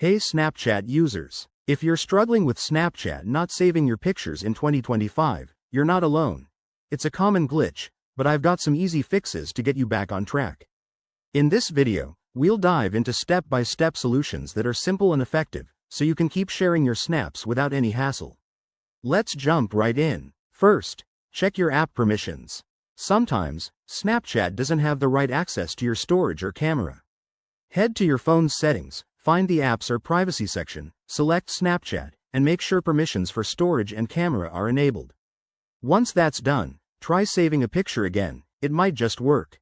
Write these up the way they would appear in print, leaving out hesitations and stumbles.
Hey Snapchat users! If you're struggling with Snapchat not saving your pictures in 2025, you're not alone. It's a common glitch, but I've got some easy fixes to get you back on track. In this video, we'll dive into step-by-step solutions that are simple and effective, so you can keep sharing your snaps without any hassle. Let's jump right in. First, check your app permissions. Sometimes, Snapchat doesn't have the right access to your storage or camera. Head to your phone's settings, find the Apps or Privacy section, select Snapchat, and make sure permissions for storage and camera are enabled. Once that's done, try saving a picture again, it might just work.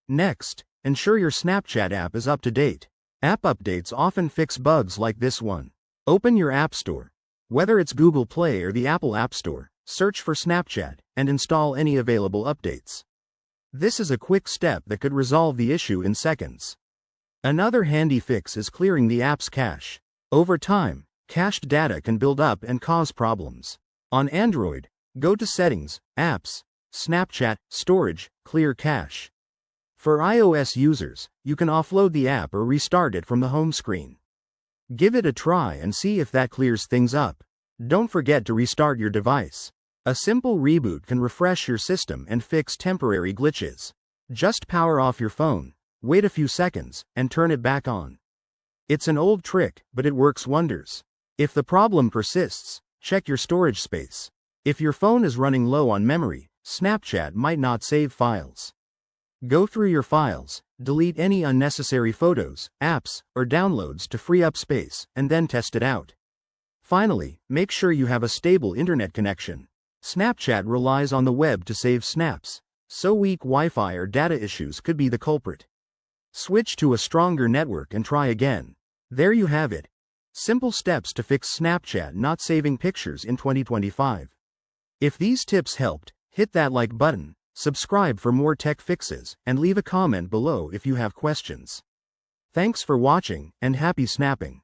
Next, ensure your Snapchat app is up to date. App updates often fix bugs like this one. Open your App Store. Whether it's Google Play or the Apple App Store, search for Snapchat, and install any available updates. This is a quick step that could resolve the issue in seconds. Another handy fix is clearing the app's cache. Over time, cached data can build up and cause problems. On Android, go to Settings, Apps, Snapchat, Storage, Clear Cache. For iOS users, you can offload the app or restart it from the home screen. Give it a try and see if that clears things up. Don't forget to restart your device. A simple reboot can refresh your system and fix temporary glitches. Just power off your phone, wait a few seconds, and turn it back on. It's an old trick, but it works wonders. If the problem persists, check your storage space. If your phone is running low on memory, Snapchat might not save files. Go through your files, delete any unnecessary photos, apps, or downloads to free up space, and then test it out. Finally, make sure you have a stable internet connection. Snapchat relies on the web to save snaps, so weak Wi-Fi or data issues could be the culprit. Switch to a stronger network and try again. There you have it. Simple steps to fix Snapchat not saving pictures in 2025. If these tips helped, hit that like button, subscribe for more tech fixes, and leave a comment below if you have questions. Thanks for watching, and happy snapping.